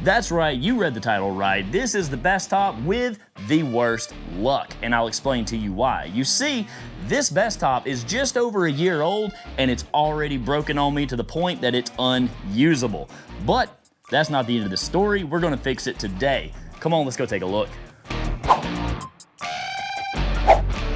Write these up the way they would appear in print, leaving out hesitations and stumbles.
That's right, you read the title right. This is the Bestop with the worst luck, and I'll explain to you why. You see, this Bestop is just over a year old, and it's already broken on me to the point that it's unusable. But that's not the end of the story. We're gonna fix it today. Come on, let's go take a look.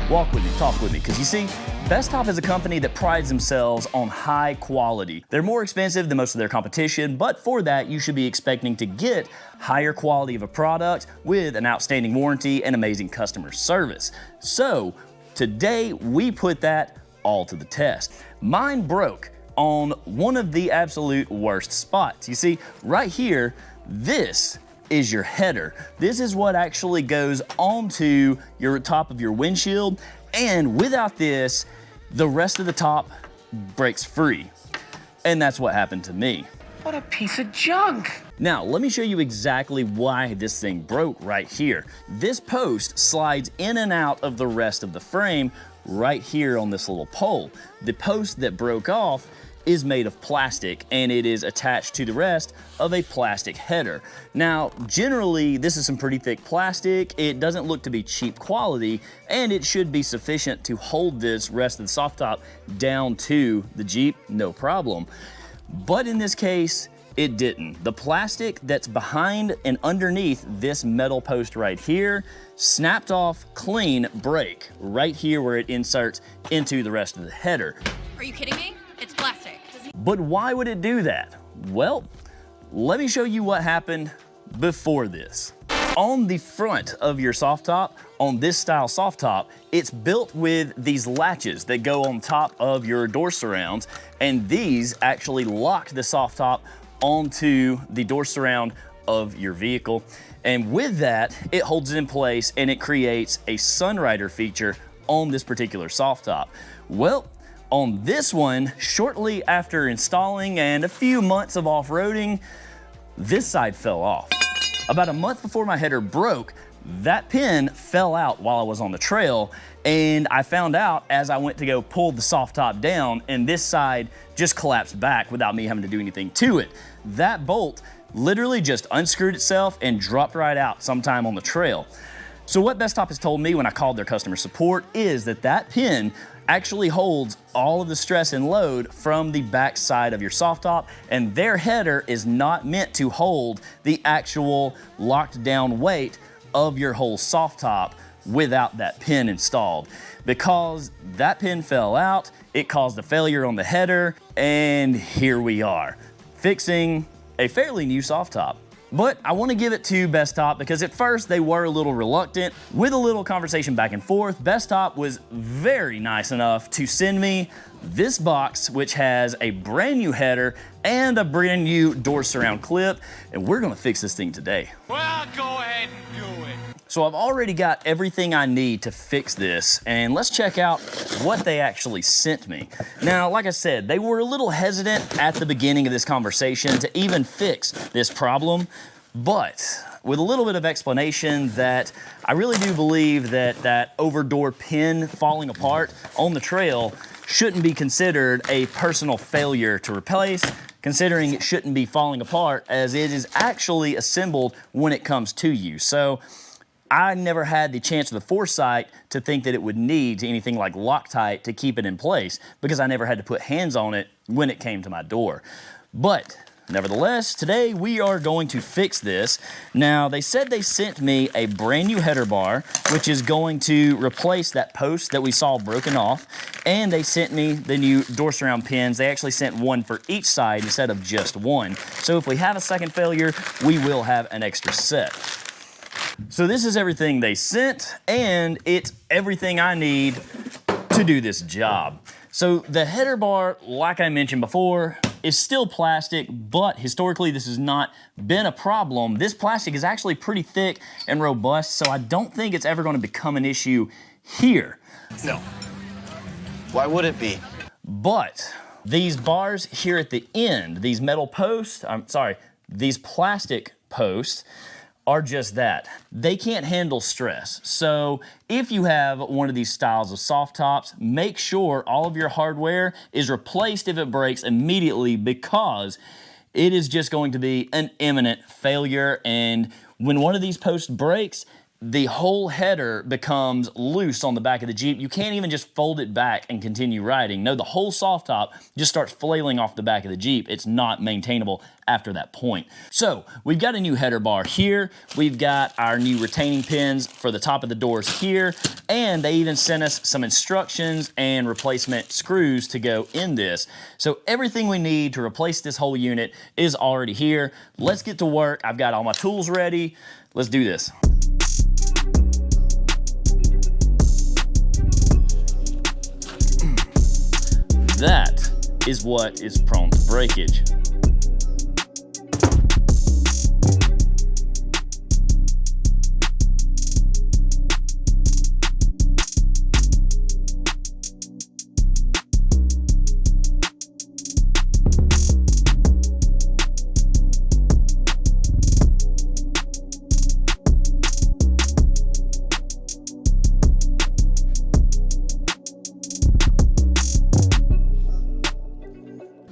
Walk with me, talk with me, because you see, Bestop is a company that prides themselves on high quality. They're more expensive than most of their competition, but for that, you should be expecting to get higher quality of a product with an outstanding warranty and amazing customer service. So, today we put that all to the test. Mine broke on one of the absolute worst spots. You see, right here, this is your header. This is what actually goes onto your top of your windshield, and without this, the rest of the top breaks free. And that's what happened to me. What a piece of junk. Now, let me show you exactly why this thing broke right here. This post slides in and out of the rest of the frame right here on this little pole. The post that broke off is made of plastic, and it is attached to the rest of a plastic header. Now, generally, this is some pretty thick plastic. It doesn't look to be cheap quality, and it should be sufficient to hold this rest of the soft top down to the Jeep, no problem. But in this case, it didn't. The plastic that's behind and underneath this metal post right here snapped off clean break right here where it inserts into the rest of the header. Are you kidding me? It's plastic. But why would it do that? Well, let me show you what happened before this. On the front of your soft top, on this style soft top, it's built with these latches that go on top of your door surrounds, and these actually lock the soft top onto the door surround of your vehicle. And with that, it holds it in place and it creates a Sunrider feature on this particular soft top. Well, on this one, shortly after installing and a few months of off-roading, this side fell off. About a month before my header broke, that pin fell out while I was on the trail, and I found out as I went to go pull the soft top down, and this side just collapsed back without me having to do anything to it. That bolt literally just unscrewed itself and dropped right out sometime on the trail. So what Bestop has told me when I called their customer support is that that pin actually holds all of the stress and load from the back side of your soft top, and their header is not meant to hold the actual locked down weight of your whole soft top without that pin installed. Because that pin fell out, it caused a failure on the header, and here we are, fixing a fairly new soft top. But I want to give it to Bestop because at first they were a little reluctant. With a little conversation back and forth, Bestop was very nice enough to send me this box, which has a brand new header and a brand new door surround clip, and we're gonna fix this thing today. Well, go ahead and do it. So I've already got everything I need to fix this, and let's check out what they actually sent me. Now, like I said, they were a little hesitant at the beginning of this conversation to even fix this problem, but with a little bit of explanation that I really do believe that that over-door pin falling apart on the trail shouldn't be considered a personal failure to replace, considering it shouldn't be falling apart as it is actually assembled when it comes to you. So I never had the chance or the foresight to think that it would need anything like Loctite to keep it in place because I never had to put hands on it when it came to my door. But nevertheless, today we are going to fix this. Now, they said they sent me a brand new header bar, which is going to replace that post that we saw broken off, and they sent me the new door surround pins. They actually sent one for each side instead of just one. So if we have a second failure, we will have an extra set. So this is everything they sent, and it's everything I need to do this job. So the header bar, like I mentioned before, is still plastic, but historically this has not been a problem. This plastic is actually pretty thick and robust, so I don't think it's ever going to become an issue here. No. Why would it be? But these bars here at the end, these metal posts, these plastic posts, are just that. They can't handle stress. So if you have one of these styles of soft tops, make sure all of your hardware is replaced if it breaks immediately, because it is just going to be an imminent failure. And when one of these posts breaks, the whole header becomes loose on the back of the Jeep. You can't even just fold it back and continue riding. No, the whole soft top just starts flailing off the back of the Jeep. It's not maintainable after that point. So we've got a new header bar here. We've got our new retaining pins for the top of the doors here. And they even sent us some instructions and replacement screws to go in this. So everything we need to replace this whole unit is already here. Let's get to work. I've got all my tools ready. Let's do this. That is what is prone to breakage.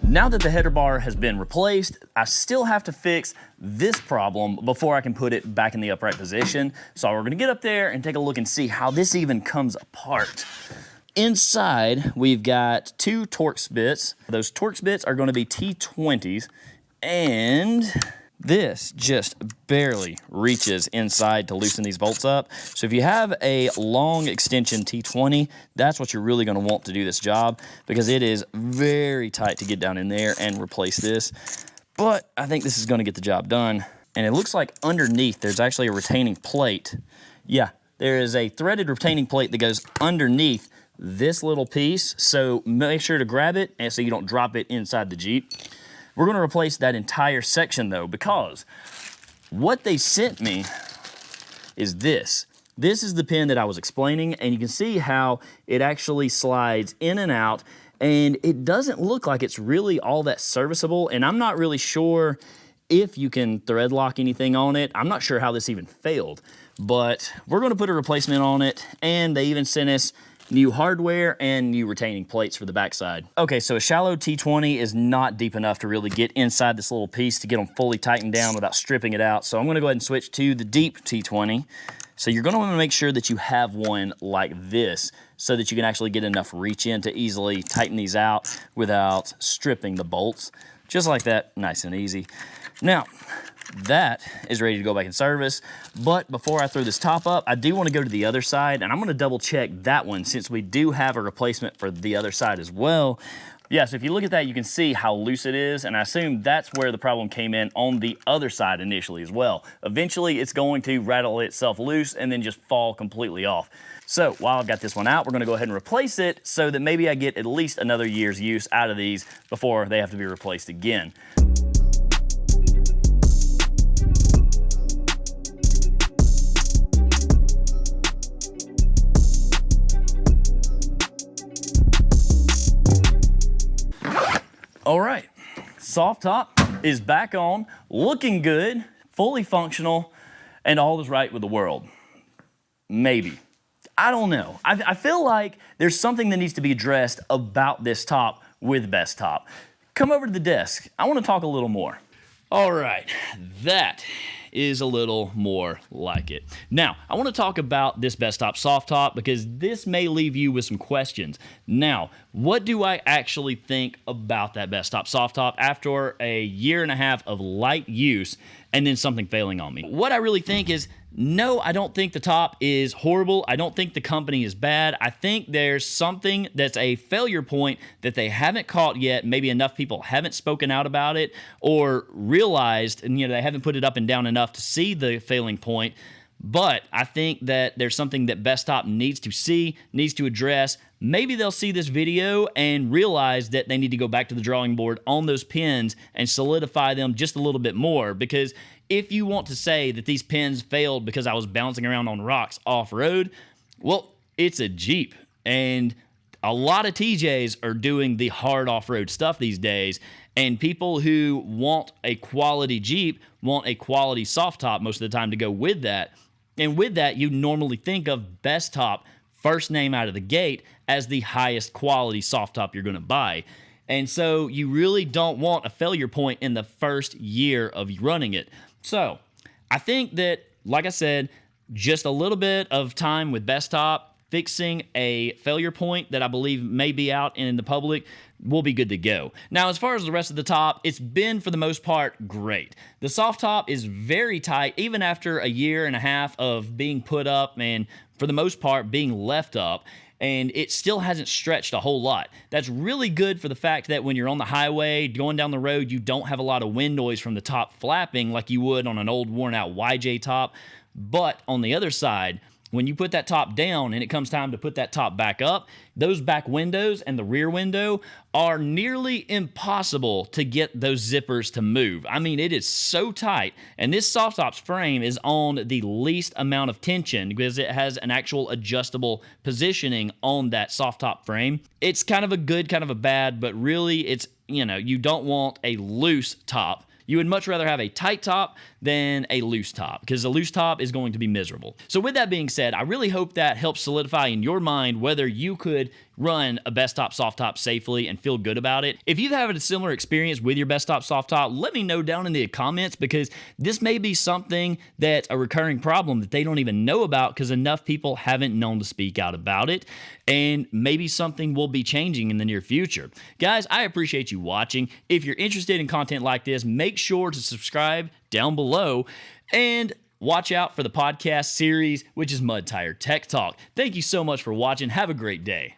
Now that the header bar has been replaced, I still have to fix this problem before I can put it back in the upright position. So we're gonna get up there and take a look and see how this even comes apart. Inside, we've got 2 Torx bits. Those Torx bits are gonna be T20s, and this just barely reaches inside to loosen these bolts up. So if you have a long extension T20, that's what you're really gonna want to do this job, because it is very tight to get down in there and replace this. But I think this is gonna get the job done. And it looks like underneath there's actually a retaining plate. Yeah, there is a threaded retaining plate that goes underneath this little piece. So make sure to grab it and so you don't drop it inside the Jeep. We're gonna replace that entire section though, because what they sent me is this. This is the pin that I was explaining, and you can see how it actually slides in and out, and it doesn't look like it's really all that serviceable, and I'm not really sure if you can thread lock anything on it. I'm not sure how this even failed, but we're gonna put a replacement on it, and they even sent us new hardware and new retaining plates for the backside. Okay, so a shallow T20 is not deep enough to really get inside this little piece to get them fully tightened down without stripping it out. So I'm gonna go ahead and switch to the deep T20. So you're gonna wanna make sure that you have one like this so that you can actually get enough reach in to easily tighten these out without stripping the bolts. Just like that, nice and easy. Now, that is ready to go back in service, but before I throw this top up, I do want to go to the other side, and I'm going to double check that one since we do have a replacement for the other side as well. Yeah, so if you look at that, you can see how loose it is, and I assume that's where the problem came in on the other side initially as well. Eventually, it's going to rattle itself loose and then just fall completely off. So while I've got this one out, we're going to go ahead and replace it so that maybe I get at least another year's use out of these before they have to be replaced again. All right, soft top is back on, looking good, fully functional, and all is right with the world. Maybe. I don't know. I feel like there's something that needs to be addressed about this top with Bestop. Come over to the desk. I want to talk a little more. All right, that is a little more like it. Now, I want to talk about this Bestop soft top because this may leave you with some questions. Now, what do I actually think about that Bestop soft top after a year and a half of light use and then something failing on me? What I really think is, no, I don't think the top is horrible. I don't think the company is bad. I think there's something that's a failure point that they haven't caught yet. Maybe enough people haven't spoken out about it or realized, and they haven't put it up and down enough to see the failing point. But I think that there's something that Bestop needs to see, needs to address. Maybe they'll see this video and realize that they need to go back to the drawing board on those pins and solidify them just a little bit more, because if you want to say that these pins failed because I was bouncing around on rocks off-road, well, it's a Jeep. And a lot of TJs are doing the hard off-road stuff these days. And people who want a quality Jeep want a quality soft top most of the time to go with that. And with that, you normally think of Bestop, first name out of the gate, as the highest quality soft top you're going to buy. And so you really don't want a failure point in the first year of running it. So I think that, like I said, just a little bit of time with Bestop, fixing a failure point that I believe may be out in the public, will be good to go. Now, as far as the rest of the top, it's been, for the most part, great. The soft top is very tight, even after a year and a half of being put up and, for the most part, being left up, and it still hasn't stretched a whole lot. That's really good for the fact that when you're on the highway, going down the road, you don't have a lot of wind noise from the top flapping like you would on an old worn-out YJ top. But on the other side, when you put that top down and it comes time to put that top back up, those back windows and the rear window are nearly impossible to get those zippers to move. I mean, it is so tight, and this soft top's frame is on the least amount of tension because it has an actual adjustable positioning on that soft top frame. It's kind of a good, kind of a bad, but really it's, you know, you don't want a loose top. You would much rather have a tight top than a loose top, because a loose top is going to be miserable. So with that being said, I really hope that helps solidify in your mind whether you could run a Bestop soft top safely and feel good about it. If you've had a similar experience with your Bestop soft top, let me know down in the comments, because this may be something that's a recurring problem that they don't even know about because enough people haven't known to speak out about it, and maybe something will be changing in the near future. Guys, I appreciate you watching. If you're interested in content like this, make sure to subscribe down below, and watch out for the podcast series, which is Mud Tire Tech Talk. Thank you so much for watching. Have a great day.